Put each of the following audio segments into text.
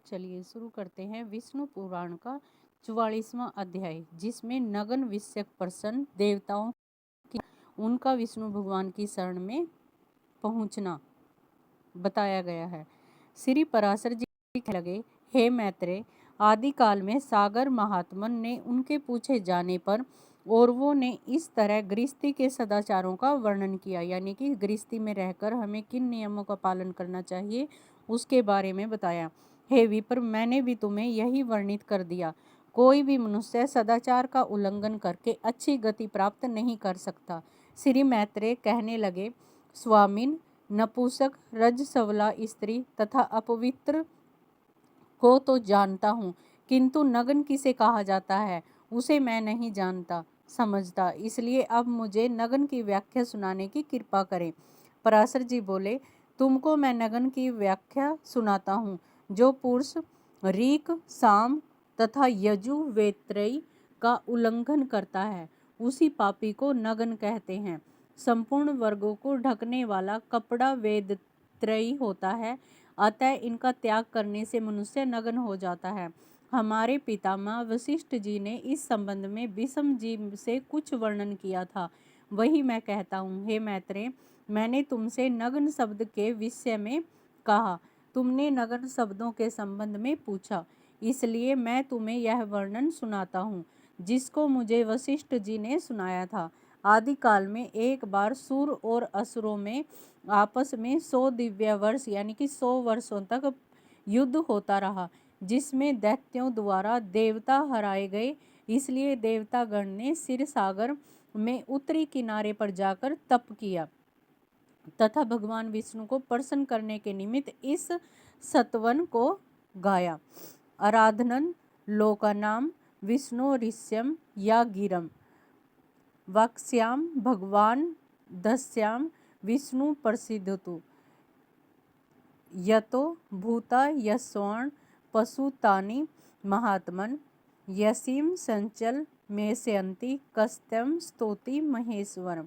चलिए शुरू करते हैं विष्णु पुराण का 44वां अध्याय, जिसमें नगन विषयक प्रश्न, देवताओं की उनका विष्णु भगवान की शरण में पहुंचना बताया गया है। श्री पराशर जी कहने लगे, हे मैत्रेय, आदि काल में सागर महात्मन ने उनके पूछे जाने पर औरवों ने इस तरह गृहस्थी के सदाचारों का वर्णन किया, यानी कि गृहस्थी में रहकर हमें किन नियमों का पालन करना चाहिए उसके बारे में बताया। हे विप्र, मैंने भी तुम्हें यही वर्णित कर दिया। कोई भी मनुष्य सदाचार का उल्लंघन करके अच्छी गति प्राप्त नहीं कर सकता। श्री मैत्रेय कहने लगे, स्वामिन, नपुंसक, रजस्वला स्त्री तथा अपवित्र को तो जानता हूँ, किंतु नग्न किसे कहा जाता है उसे मैं नहीं जानता समझता, इसलिए अब मुझे नग्न की व्याख्या सुनाने की कृपा करें। पराशर जी बोले, तुमको मैं नग्न की व्याख्या सुनाता हूँ। जो पुरुष ऋक, साम तथा यजु वेत्रयी का उल्लंघन करता है उसी पापी को नग्न कहते हैं। संपूर्ण वर्गों को ढकने वाला कपड़ा वेदत्रयी होता है, अतः इनका त्याग करने से मनुष्य नग्न हो जाता है। हमारे पितामह वशिष्ठ जी ने इस संबंध में विषम जी से कुछ वर्णन किया था, वही मैं कहता हूँ। हे मैत्रेय, मैंने तुमसे नग्न शब्द के विषय में कहा, तुमने नग्न शब्दों के संबंध में पूछा, इसलिए मैं तुम्हें यह वर्णन सुनाता हूँ जिसको मुझे वशिष्ठ जी ने सुनाया था। आदि काल में एक बार सुर और असुरों में आपस में 100 दिव्य वर्ष यानी कि 100 वर्षों तक युद्ध होता रहा, जिसमें दैत्यों द्वारा देवता हराए गए। इसलिए देवतागण ने क्षीर सागर में उत्तरी किनारे पर जाकर तप किया तथा भगवान विष्णु को प्रसन्न करने के निमित्त इस सतवन को गाया। आराधनन लोकानाम विष्णोरिष्यम या गिरम वक्ष्याम भगवान दस्याम विष्णु प्रसिद्धतु यतो भूता यस्वर्ण पशुतानि महात्मन यसीम संचल मेषयन्ति कस्त्यम स्तोति महेश्वरम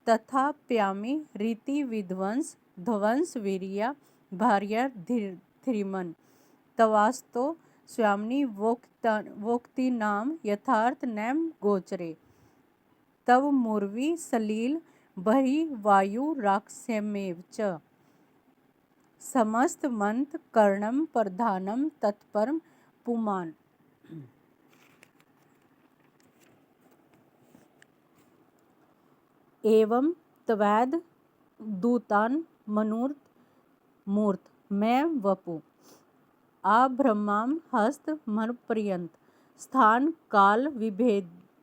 तथाप्यामि रीति विध्वंस ध्वंस वीर्या भार्या धीमन तवास्तो स्वामिनी वोक्ति नाम यथार्थ नैम गोचरे तव मुर्वी सलील बहि वायु राक्षमेव च समस्त मंत कर्णम प्रधानम तत्परम पुमान। एवं त्वैद दूतान मनुर्त मूर्त मैं वपु आभ्रमाम हस्त मन पर्यंत स्थान काल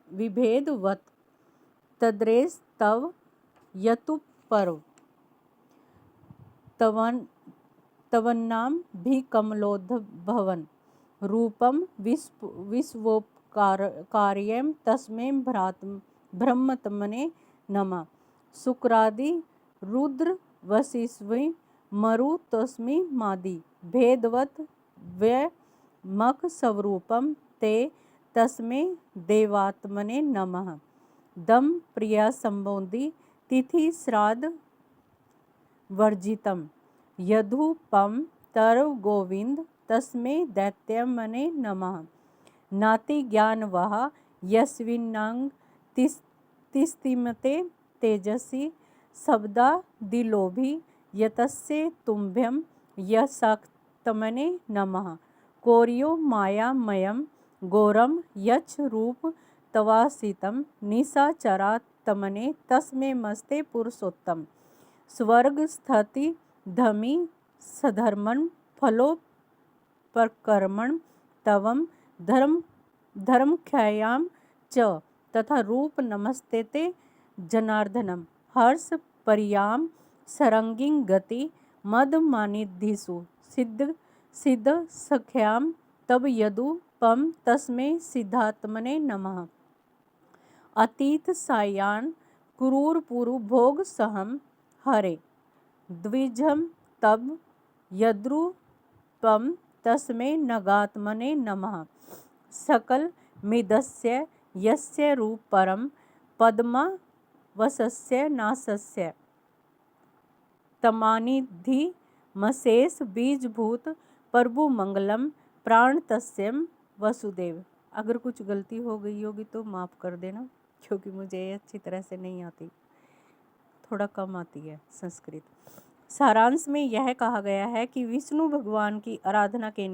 विभेदवत तद्रेस तव यतु पर्व तवन्नाम भी कमलोद्भवन रूपम विश्वोपकार्यम तस्मै ब्रह्मत्मने नमः शुक्रादि रुद्र वशिष्वि मरु तस्मै मादि भेदवत व्यमक स्वरूपम ते तस्मै देवात्मने नमः दम प्रिया संबोधि तिथि श्राद्ध वर्जितम यदुपम तरव गोविंद तस्मै दैत्यमने नमः नाति ज्ञानवः यस्मिन्नांग तिस्तिमते तेजसी शब्दा दिलोभी यतस्य तुम्भ्यम यशक्तमने नमः कोर्यो मायामयम घोरम यच्छ रूप तवासितम निशाचरात्मने तस्मै मस्ते पुरुषोत्तम स्वर्ग स्थिति धमी सधर्मन फलोपकर्मण तवम धर्मख्यायाम च तथा रूप नमस्ते ते जनार्दनम हर्ष परियाम सरंगिं गति मद मानिधिषु सिद्ध सख्याम तब यदु पम तस्मै सिद्धात्मने नमः अतीत सायान क्रूर पुरु भोग सहम हरे द्विजम तब यद्रूपम तस्मै नगात्मने नमः सकल मिदस्य यस्य रूप परम पद्मा वसस्य नासस्य तमानिधि मशेष बीजभूत प्रभु मंगलम प्राण तस्यम वसुदेव। अगर कुछ गलती हो गई होगी तो माफ़ कर देना, क्योंकि मुझे अच्छी तरह से नहीं आती, थोड़ा कम आती है संस्कृत। सारांश में यह कहा गया है कि विष्णु भगवान की आराधना के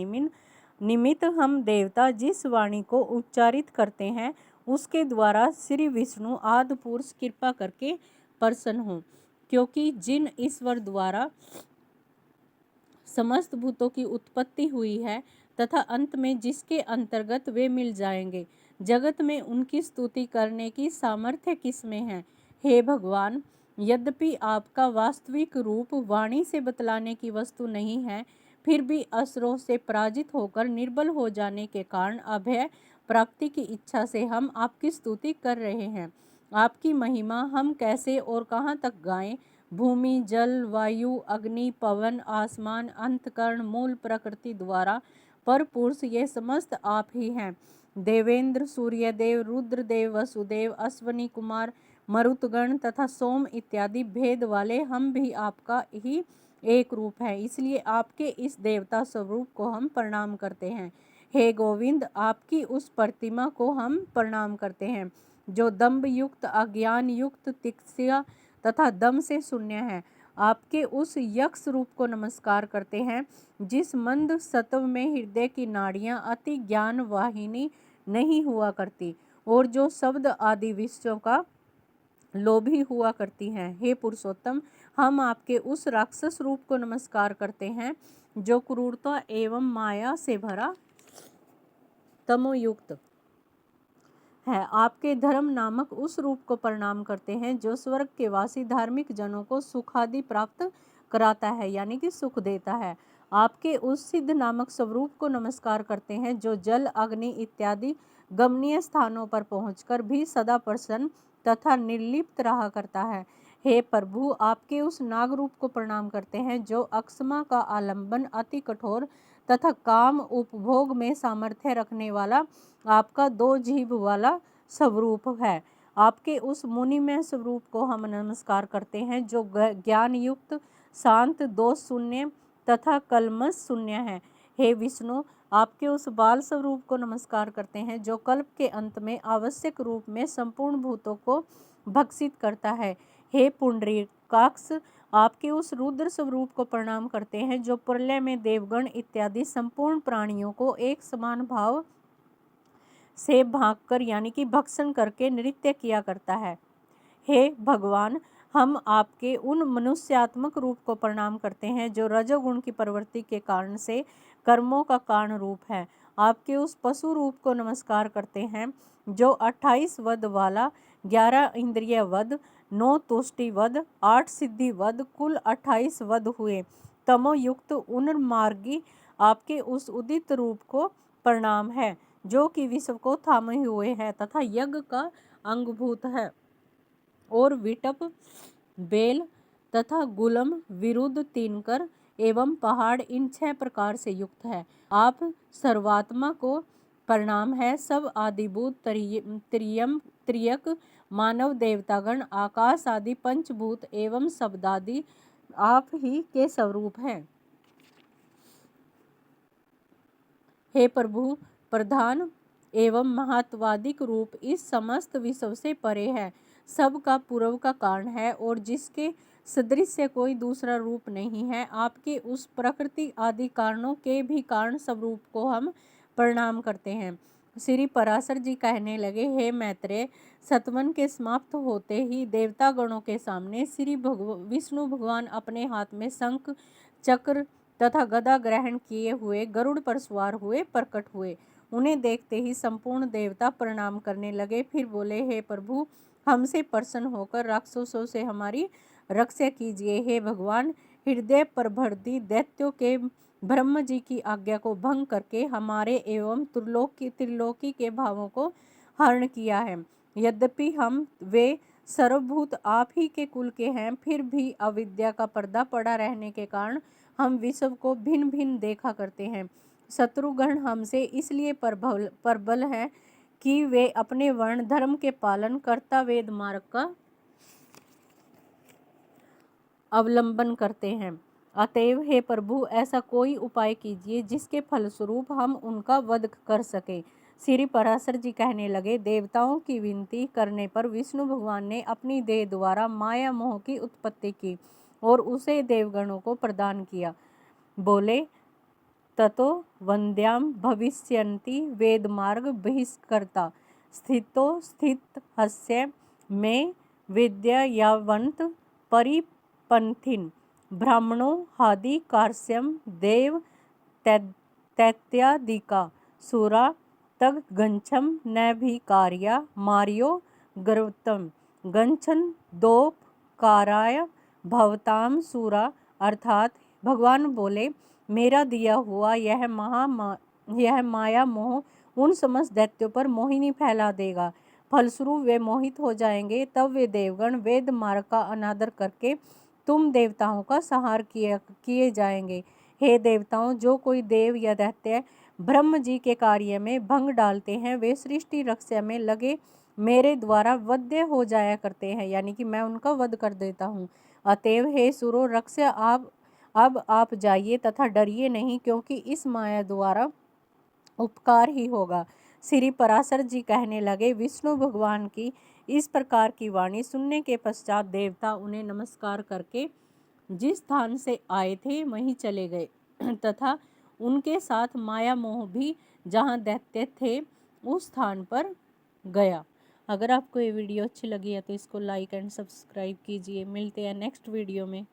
निमित्त हम देवता जिस वाणी को उच्चारित करते हैं उसके द्वारा श्री विष्णु आदि पुरुष कृपा करके प्रसन्न हों, क्योंकि जिन ईश्वर द्वारा समस्त भूतों की उत्पत्ति हुई है तथा अंत में जिसके अंतर्गत वे मिल जाएंगे, जगत में उनकी स्तुति करने की सामर्थ्य किसमें है। हे भगवान, यद्यपि आपका वास्तविक रूप वाणी से बतलाने की वस्तु नहीं है, फिर भी असुरों से पराजित होकर निर्बल हो जाने के कारण अभय प्राप्ति की इच्छा से हम आपकी स्तुति कर रहे हैं। आपकी महिमा हम कैसे और कहाँ तक गाएं। भूमि, जल, वायु, अग्नि, पवन, आसमान, अंतकरण, मूल प्रकृति द्वारा पर पुरुष ये समस्त आप ही हैं। देवेंद्र, सूर्यदेव, रुद्रदेव, वसुदेव, अश्वनी कुमार, मरुतगण तथा सोम इत्यादि भेद वाले हम भी आपका ही एक रूप है, इसलिए आपके इस देवता स्वरूप को हम प्रणाम करते हैं। हे गोविंद, आपकी उस प्रतिमा को हम प्रणाम करते हैं जो दंभ युक्त, अज्ञान युक्त, तिक्ष्या तथा दम से शून्य है। आपके उस यक्ष रूप को नमस्कार करते हैं जिस मंद सत्व में हृदय की नाड़ियां अति ज्ञान वाहिनी नहीं हुआ करती और जो शब्द आदि विषयों का लोभी हुआ करती हैं। हे पुरुषोत्तम, हम आपके उस राक्षस रूप को नमस्कार करते हैं जो क्रूरता एवं माया से भरा तमोयुक्त है। आपके धर्म नामक उस रूप को प्रणाम करते हैं जो स्वर्ग के वासी धार्मिक जनों को सुख आदि प्राप्त कराता है, यानी कि सुख देता है। आपके उस सिद्ध नामक स्वरूप को नमस्कार करते हैं जो जल, अग्नि इत्यादि गमनीय स्थानों पर पहुंचकर भी सदा प्रसन्न तथा निर्लिप्त रहा करता है। हे प्रभु, आपके उस नाग रूप को प्रणाम करते हैं जो अक्षमा का आलंबन, अति कठोर तथा काम उपभोग में सामर्थ्य रखने वाला आपका दो जीभ वाला स्वरूप है। आपके उस मुनिमय स्वरूप को हम नमस्कार करते हैं जो ज्ञान युक्त, शांत, दोष शून्य तथा कल्मश शून्य है। हे विष्णु, आपके उस बाल स्वरूप को नमस्कार करते हैं जो कल्प के अंत में आवश्यक रूप में संपूर्ण भूतों को भक्षित करता है। हे पुंडरीकाक्ष, आपके उस रुद्र स्वरूप को प्रणाम करते हैं जो प्रलय में देवगण इत्यादि संपूर्ण प्राणियों को एक समान भाव से भागकर, यानी कि भक्षण करके नृत्य किया करता है। हे भगवान, हम आपके उन मनुष्यात्मक रूप को प्रणाम करते हैं जो रजोगुण की प्रवृत्ति के कारण से कर्मों का कारण रूप है। आपके उस पशु रूप को नमस्कार करते हैं जो 28 वध वाला, 11 इंद्रिय वध, 9 तुष्टि वध, 8 सिद्धि वध, कुल 28 वध हुए तमोयुक्त उन्मार्गी आपके उस उदित रूप को प्रणाम है जो कि विश्व को थामे हुए है तथा यज्ञ का अंगभूत है और विटप, बेल तथा गुलम, विरुद्ध, तीनकर एवं पहाड़ इन 6 प्रकार से युक्त है। आप सर्वात्मा को प्रणाम है। सब आदिभूत, त्रियक, मानव, देवतागण, आकाश आदि पंचभूत एवं शब्दादि आप ही के स्वरूप हैं। हे प्रभु, प्रधान एवं महत्वादिक रूप इस समस्त विश्व से परे है, सब का पूर्व का कारण है और जिसके सदृश कोई दूसरा रूप नहीं है। आपके उस प्रकृति आदि कारणों के भी कारण स्वरूप को हम प्रणाम करते हैं। श्री पराशर जी कहने लगे, हे मैत्रेय, सतवन के समाप्त होते ही देवता गणों के सामने श्री विष्णु भगवान अपने हाथ में शंख, चक्र तथा गदा ग्रहण किए हुए गरुड़ पर सवार हुए प्रकट हुए। उन्हें देखते ही संपूर्ण देवता प्रणाम करने लगे। फिर बोले, हे प्रभु, हमसे प्रसन्न होकर राक्षसों से हमारी रक्षा कीजिए। हे भगवान, हृदय प्रभृति दैत्यों के ब्रह्म जी की आज्ञा को भंग करके हमारे एवं त्रिलोकी के भावों को हरण किया है। यद्यपि हम वे सर्वभूत आप ही के कुल के हैं, फिर भी अविद्या का पर्दा पड़ा रहने के कारण हम विश्व को भिन्न भिन्न देखा करते हैं। शत्रुगण हमसे इसलिए प्रबल है कि वे अपने वर्ण धर्म के पालन करता वेद मार्ग का अवलंबन करते हैं। अतएव हे प्रभु, ऐसा कोई उपाय कीजिए जिसके फलस्वरूप हम उनका वध कर सकें। श्री पराशर जी कहने लगे, देवताओं की विनती करने पर विष्णु भगवान ने अपनी देह द्वारा माया मोह की उत्पत्ति की और उसे देवगणों को प्रदान किया। बोले, ततो वन्द्याम भविष्यन्ति वेदमार्ग बहिष्कर्ता स्थितो स्थित हस्य में विद्यावंत परिपंथिन ब्राह्मणो हादि कार्स्यम देव दैत्यादिका सुरा तग गंछम न भी कार्या मार्यो गर्वतम गंछन दोपकाराय भवताम सुरा। अर्थात भगवान बोले, मेरा दिया हुआ यह माया मोह उन समस्त दैत्यों पर मोहिनी फैला देगा। फलस्वरूप वे मोहित हो जाएंगे। तब वे देवगण वेद मार्ग का अनादर करके तुम देवताओं का संहार किए जाएंगे। हे देवताओं, जो कोई देव या दैत्य ब्रह्म जी के कार्य में भंग डालते हैं, वे सृष्टि रक्षा में लगे मेरे द्वारा वध्य हो जाया करते हैं, यानी कि मैं उनका वध कर देता हूँ। अतएव हे सुरो, रक्षा अब आप जाइए तथा डरिए नहीं, क्योंकि इस माया द्वारा उपकार ही होगा। श्री पराशर जी कहने लगे, विष्णु भगवान की इस प्रकार की वाणी सुनने के पश्चात देवता उन्हें नमस्कार करके जिस स्थान से आए थे वहीं चले गए तथा उनके साथ माया मोह भी जहाँ दैत्य थे उस स्थान पर गया। अगर आपको ये वीडियो अच्छी लगी है तो इसको लाइक एंड सब्सक्राइब कीजिए। मिलते हैं नेक्स्ट वीडियो में।